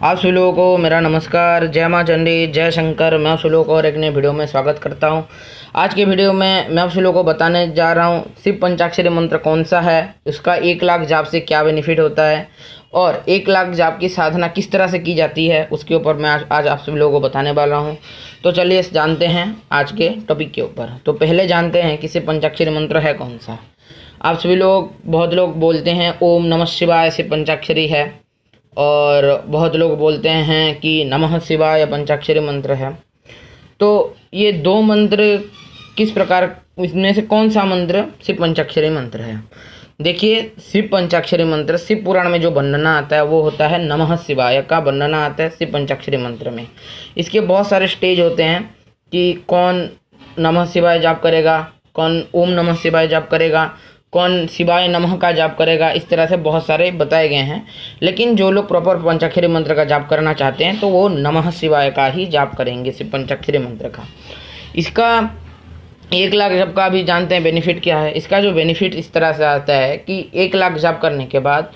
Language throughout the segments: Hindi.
आप सभी लोगों को मेरा नमस्कार। जय माँ चंडी, जय शंकर। मैं आप सभी लोगों को और एक नए वीडियो में स्वागत करता हूं। आज के वीडियो में मैं आप सभी लोगों को बताने जा रहा हूं शिव पंचाक्षरी मंत्र कौन सा है, उसका 1 लाख जाप से क्या बेनिफिट होता है और 1 लाख जाप की साधना किस तरह से की जाती है, उसके ऊपर मैं आज आप सभी लोगों को बताने वाला हूँ। तो चलिए जानते हैं आज के टॉपिक के ऊपर। तो पहले जानते हैं कि शिव पंचाक्षरी मंत्र है कौन सा। आप सभी लोग, बहुत लोग बोलते हैं ओम नमः शिवाय शिव पंचाक्षरी है, और बहुत लोग बोलते हैं कि नमः शिवाय पंचाक्षरी मंत्र है। तो ये दो मंत्र किस प्रकार, इसमें से कौन सा मंत्र शिव पंचाक्षरी मंत्र है? देखिए, शिव पंचाक्षरी मंत्र शिव पुराण में जो वर्णना आता है वो होता है नमः शिवाय का वर्णना आता है शिव पंचाक्षरी मंत्र में। इसके बहुत सारे स्टेज होते हैं कि कौन नमः शिवाय जाप करेगा, कौन ओम नमः शिवाय जाप करेगा, कौन शिवाय नमः का जाप करेगा। इस तरह से बहुत सारे बताए गए हैं, लेकिन जो लोग प्रॉपर पंचाक्षरी मंत्र का जाप करना चाहते हैं तो वो नमः शिवाय का ही जाप करेंगे, शिव पंचाक्षरी मंत्र का। इसका 1 लाख जप का भी जानते हैं बेनिफिट क्या है। इसका जो बेनिफिट इस तरह से आता है कि 1 लाख जाप करने के बाद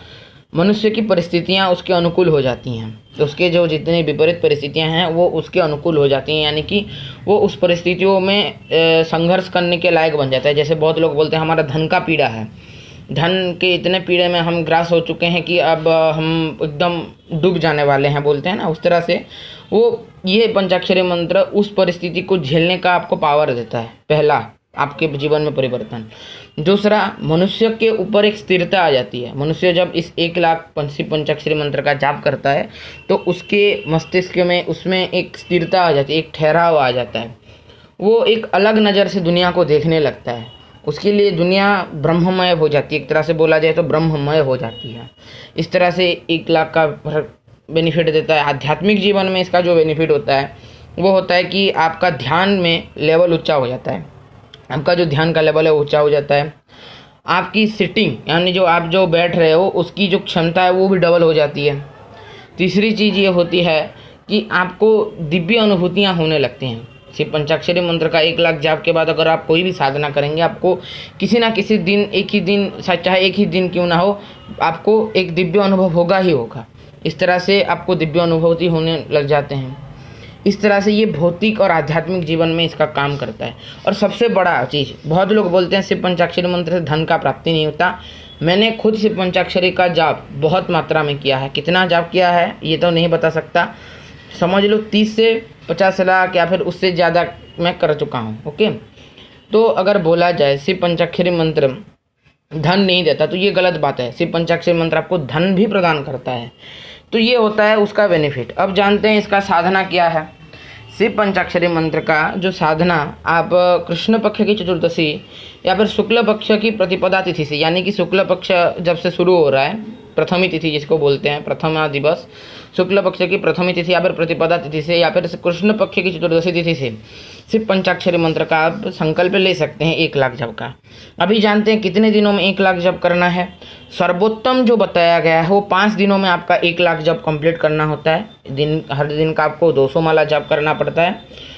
मनुष्य की परिस्थितियाँ उसके अनुकूल हो जाती हैं। तो उसके जो जितनी विपरीत परिस्थितियाँ हैं वो उसके अनुकूल हो जाती हैं, यानी कि वो उस परिस्थितियों में संघर्ष करने के लायक बन जाता है। जैसे बहुत लोग बोलते हैं हमारा धन का पीड़ा है, धन के इतने पीड़े में हम ग्रास हो चुके हैं कि अब हम एकदम डूब जाने वाले हैं, बोलते हैं ना, उस तरह से वो ये पंचाक्षरी मंत्र उस परिस्थिति को झेलने का आपको पावर देता है। पहला, आपके जीवन में परिवर्तन। दूसरा, मनुष्य के ऊपर एक स्थिरता आ जाती है। मनुष्य जब इस 1 लाख शिव पंचाक्षरी मंत्र का जाप करता है तो उसके मस्तिष्क में उसमें एक स्थिरता आ जाती है, एक ठहराव आ जाता है। वो एक अलग नज़र से दुनिया को देखने लगता है। उसके लिए दुनिया ब्रह्ममय हो जाती है, एक तरह से बोला जाए तो ब्रह्ममय हो जाती है। इस तरह से 1 लाख का बेनिफिट देता है। आध्यात्मिक जीवन में इसका जो बेनिफिट होता है वो होता है कि आपका ध्यान में लेवल ऊंचा हो जाता है। आपका जो ध्यान का लेवल है ऊंचा हो जाता है। आपकी सिटिंग, यानी जो आप जो बैठ रहे हो उसकी जो क्षमता है वो भी डबल हो जाती है। तीसरी चीज़ ये होती है कि आपको दिव्य अनुभूतियाँ होने लगती हैं। शिव पंचाक्षरी मंत्र का 1 लाख जाप के बाद अगर आप कोई भी साधना करेंगे, आपको किसी ना किसी दिन, एक ही दिन, चाहे एक ही दिन क्यों ना हो, आपको एक दिव्य अनुभव होगा ही होगा। इस तरह से आपको दिव्य अनुभूति होने लग जाते हैं। इस तरह से ये भौतिक और आध्यात्मिक जीवन में इसका काम करता है। और सबसे बड़ा चीज़, बहुत लोग बोलते हैं शिव पंचाक्षरी मंत्र से धन का प्राप्ति नहीं होता। मैंने खुद शिव पंचाक्षरी का जाप बहुत मात्रा में किया है। कितना जाप किया है ये तो नहीं बता सकता, समझ लो 30 से 50 लाख या फिर उससे ज़्यादा मैं कर चुका हूँ। ओके, तो अगर बोला जाए शिव पंचाक्षरी मंत्र धन नहीं देता तो ये गलत बात है। शिव पंचाक्षरी मंत्र आपको धन भी प्रदान करता है। तो ये होता है उसका बेनिफिट। अब जानते हैं इसका साधना क्या है। शिव पंचाक्षरी मंत्र का जो साधना आप कृष्ण पक्ष की चतुर्दशी या फिर शुक्ल पक्ष की प्रतिपदा तिथि से, यानी कि शुक्ल पक्ष जब से शुरू हो रहा है, प्रथमी तिथि जिसको बोलते हैं, प्रथमा दिवस, शुक्ल पक्ष की प्रथमी तिथि या फिर प्रतिपदा तिथि से या फिर कृष्ण पक्ष की चतुर्दशी तिथि से शिव पंचाक्षरी मंत्र का आप संकल्प ले सकते हैं 1 लाख जप का। अभी जानते हैं कितने दिनों में 1 लाख जप करना है। सर्वोत्तम जो बताया गया है वो 5 दिनों में आपका 1 लाख जप कंप्लीट करना होता है। हर दिन का आपको 200 माला जप करना पड़ता है।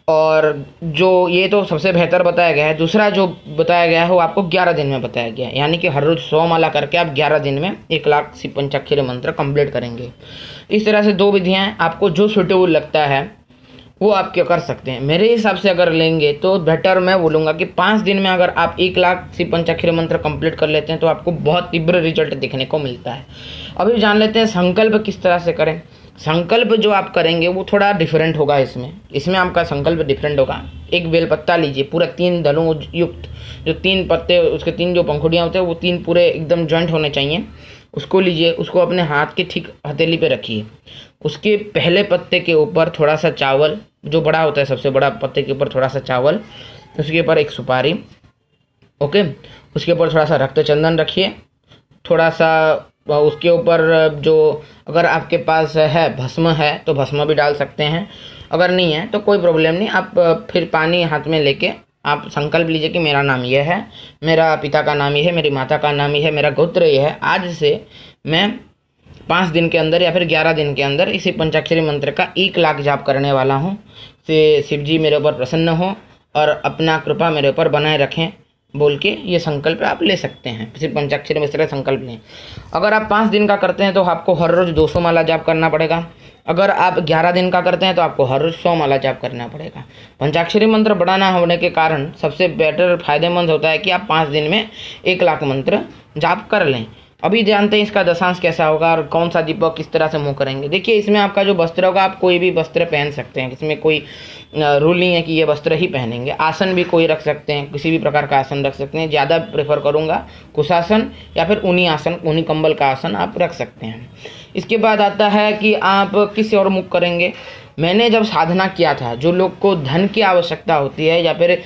और जो ये तो सबसे बेहतर बताया गया है। दूसरा जो बताया गया है वो आपको 11 दिन में बताया गया है, यानी कि हर रोज़ 100 माला करके आप 11 दिन में 1 लाख शिव पंचाक्षरी मंत्र कंप्लीट करेंगे। इस तरह से 2 विधियाँ आपको जो सूटेबल लगता है वो आप क्या कर सकते हैं। मेरे हिसाब से अगर लेंगे तो बेटर मैं बोलूँगा कि 5 दिन में अगर आप 1 लाख शिव पंचाक्षरी मंत्र कंप्लीट कर लेते हैं तो आपको बहुत तीव्र रिजल्ट देखने को मिलता है। अभी जान लेते हैं संकल्प किस तरह से करें। संकल्प जो आप करेंगे वो थोड़ा डिफरेंट होगा। इसमें आपका संकल्प डिफरेंट होगा। एक बेलपत्ता लीजिए, पूरा 3 दलों युक्त, जो 3 पत्ते, उसके 3 जो पंखुड़ियाँ होते हैं वो 3 पूरे एकदम जॉइंट होने चाहिए। उसको लीजिए, उसको अपने हाथ के ठीक हथेली पे रखिए। उसके पहले पत्ते के ऊपर थोड़ा सा चावल, जो बड़ा होता है सबसे बड़ा पत्ते के ऊपर थोड़ा सा चावल, उसके ऊपर एक सुपारी, ओके, उसके ऊपर थोड़ा सा रक्त चंदन रखिए। थोड़ा सा उसके ऊपर जो, अगर आपके पास है भस्म है तो भस्म भी डाल सकते हैं, अगर नहीं है तो कोई प्रॉब्लम नहीं। आप फिर पानी हाथ में लेके आप संकल्प लीजिए कि मेरा नाम यह है, मेरा पिता का नाम ये है, मेरी माता का नाम ये है, मेरा गोत्र ये है। आज से मैं 5 दिन के अंदर या फिर 11 दिन के अंदर इसी पंचाक्षरी मंत्र का 1 लाख जाप करने वाला हूँ। से शिव जी मेरे ऊपर प्रसन्न हो और अपना कृपा मेरे ऊपर बनाए रखें। बोल के ये संकल्प आप ले सकते हैं। सिर्फ पंचाक्षरी में इस तरह संकल्प लें। अगर आप 5 दिन का करते हैं तो आपको हर रोज़ 200 माला जाप करना पड़ेगा। अगर आप 11 दिन का करते हैं तो आपको हर रोज़ 100 माला जाप करना पड़ेगा। पंचाक्षरी मंत्र बड़ा ना होने के कारण सबसे बेटर फायदेमंद होता है कि आप 5 दिन में 1 लाख मंत्र जाप कर लें। अभी जानते हैं इसका दशांश कैसा होगा और कौन सा दीपक किस तरह से मुँह करेंगे। देखिए, इसमें आपका जो वस्त्र होगा, आप कोई भी वस्त्र पहन सकते हैं, इसमें कोई रूल नहीं है कि ये वस्त्र ही पहनेंगे। आसन भी कोई रख सकते हैं, किसी भी प्रकार का आसन रख सकते हैं। ज़्यादा प्रेफर करूँगा कुशासन या फिर ऊनी आसन, ऊनी कंबल का आसन आप रख सकते हैं। इसके बाद आता है कि आप किस ओर मुख करेंगे। मैंने जब साधना किया था, जो लोग को धन की आवश्यकता होती है या फिर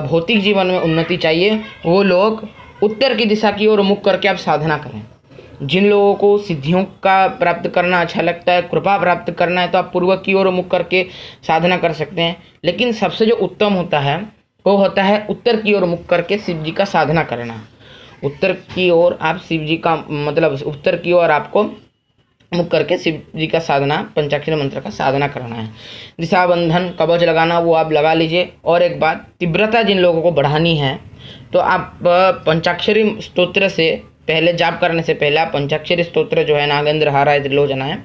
भौतिक जीवन में उन्नति चाहिए, वो लोग उत्तर की दिशा की ओर मुख करके आप साधना करें। जिन लोगों को सिद्धियों का प्राप्त करना अच्छा लगता है, कृपा प्राप्त करना है, तो आप पूर्व की ओर मुख करके साधना कर सकते हैं। लेकिन सबसे जो उत्तम होता है वो होता है उत्तर की ओर मुख करके शिव जी का साधना करना। उत्तर की ओर आप शिव जी का मतलब उत्तर की ओर आपको मुख करके शिव जी का साधना, पंचाक्षरी मंत्र का साधना करना है। दिशा बंधन कवच लगाना वो आप लगा लीजिए। और एक बात, तीव्रता जिन लोगों को बढ़ानी है तो आप पंचाक्षरी स्तोत्र से पहले, जाप करने से पहले आप पंचाक्षरी स्तोत्र जो है नागेंद्र हाराय त्रिलोचना है,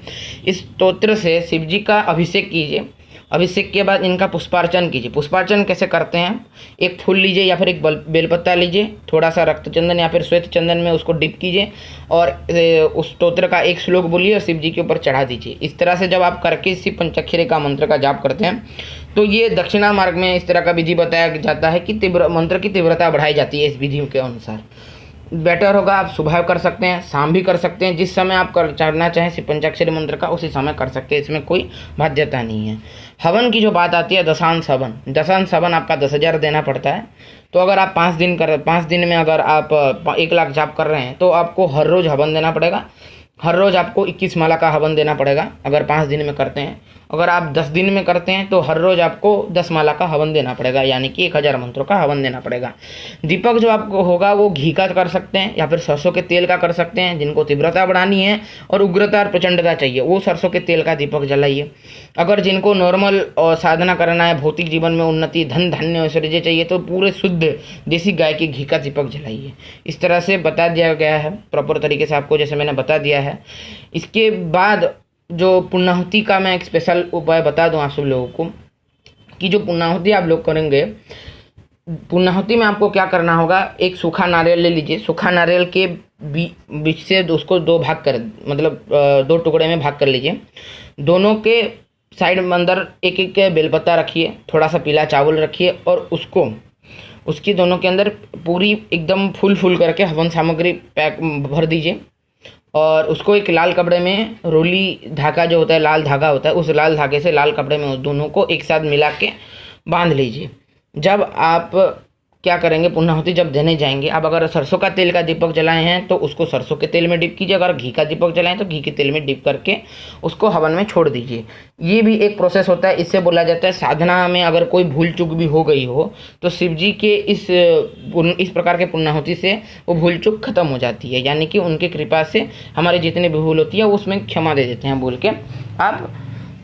इस स्तोत्र से शिव जी का अभिषेक कीजिए। अभिषेक के बाद इनका पुष्पार्चन कीजिए। पुष्पार्चन कैसे करते हैं, एक फूल लीजिए या फिर एक बेलपत्ता लीजिए, थोड़ा सा रक्त चंदन या फिर श्वेत चंदन में उसको डिप कीजिए और उस स्तोत्र का एक श्लोक बोलिए और शिव जी के ऊपर चढ़ा दीजिए। इस तरह से जब आप करके इसी पंचाक्षरी का मंत्र का जाप करते हैं तो ये दक्षिणा मार्ग में इस तरह का विधि बताया जाता है कि मंत्र की तीव्रता बढ़ाई जाती है। इस विधि के अनुसार बेटर होगा आप सुबह कर सकते हैं, शाम भी कर सकते हैं, जिस समय आप करना चाहें शिव पंचाक्षरी मंत्र का उसी समय कर सकते हैं, इसमें कोई बाध्यता नहीं है। हवन की जो बात आती है, दशांश हवन, दशांश हवन आपका 10,000 देना पड़ता है। तो अगर आप 5 दिन में अगर आप 1 लाख जाप कर रहे हैं तो आपको हर रोज़ हवन देना पड़ेगा। हर रोज़ आपको 21 माला का हवन देना पड़ेगा अगर 5 दिन में करते हैं। अगर आप 10 दिन में करते हैं तो हर रोज़ आपको 10 माला का हवन देना पड़ेगा, यानी कि 1000 मंत्रों का हवन देना पड़ेगा। दीपक जो आपको होगा वो घी का कर सकते हैं या फिर सरसों के तेल का कर सकते हैं। जिनको तीव्रता बढ़ानी है और उग्रता और प्रचंडता चाहिए वो सरसों के तेल का दीपक जलाइए। अगर जिनको नॉर्मल और साधना करना है, भौतिक जीवन में उन्नति, धन धान्य ऐश्वर्य चाहिए, तो पूरे शुद्ध देसी गाय के घी का दीपक जलाइए। इस तरह से बता दिया गया है प्रॉपर तरीके से आपको, जैसे मैंने बता दिया है। इसके बाद जो पुण्याहुति का मैं एक स्पेशल उपाय बता दूं आप सब लोगों को कि जो पुण्याहुति आप लोग करेंगे, पुण्याहुति में आपको क्या करना होगा, एक सूखा नारियल ले लीजिए। सूखा नारियल के बीच से उसको 2 भाग कर, मतलब 2 टुकड़े में भाग कर लीजिए। दोनों के साइड में अंदर एक एक बेलपत्ता रखिए, थोड़ा सा पीला चावल रखिए और उसकी दोनों के अंदर पूरी एकदम फुल करके हवन सामग्री पैक भर दीजिए और उसको एक लाल कपड़े में, रोली धागा जो होता है, लाल धागा होता है, उस लाल धागे से लाल कपड़े में उस दोनों को एक साथ मिला के बांध लीजिए। जब आप क्या करेंगे, पुण्याहुति जब देने जाएंगे, आप अगर सरसों का तेल का दीपक जलाए हैं तो उसको सरसों के तेल में डिप कीजिए। अगर घी का दीपक जलाएं तो घी के तेल में डिप करके उसको हवन में छोड़ दीजिए। ये भी एक प्रोसेस होता है। इससे बोला जाता है साधना में अगर कोई भूल चूक भी हो गई हो तो शिव जी के इस प्रकार के पुण्याहुति से वो भूल चूक खत्म हो जाती है, यानी कि उनकी कृपा से हमारी जितनी भी भूल होती है वो उसमें क्षमा दे देते हैं बोल के आप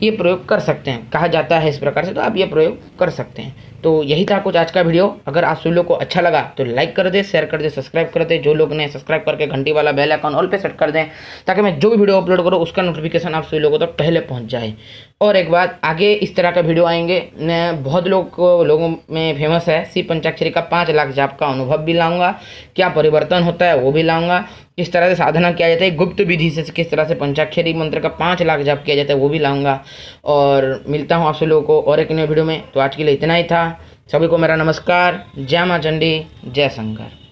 ये प्रयोग कर सकते हैं। कहा जाता है इस प्रकार से, तो आप ये प्रयोग कर सकते हैं। तो यही था कुछ आज का वीडियो। अगर आप सभी लोग को अच्छा लगा तो लाइक कर दे, शेयर कर दे, सब्सक्राइब कर दे। जो लोग ने सब्सक्राइब करके घंटी वाला बेल आइकन ऑल पे सेट कर दें ताकि मैं जो भी वीडियो अपलोड करूँ उसका नोटिफिकेशन आप सभी लोगों तक पहले पहुँच जाए। और एक बात, आगे इस तरह का वीडियो आएंगे। मैं बहुत लोगों में फेमस है शिव पंचाक्षरी का 5 लाख जाप का अनुभव भी लाऊंगा, क्या परिवर्तन होता है वो भी लाऊंगा, किस तरह से साधना किया जाता है, गुप्त विधि से किस तरह से पंचाक्षरी मंत्र का 5 लाख जाप किया जाता है वो भी लाऊंगा। और मिलता हूँ आप सभी लोगों को और एक नए वीडियो में। तो आज के लिए इतना ही था। सभी को मेरा नमस्कार। जय माँ चंडी, जय शंकर।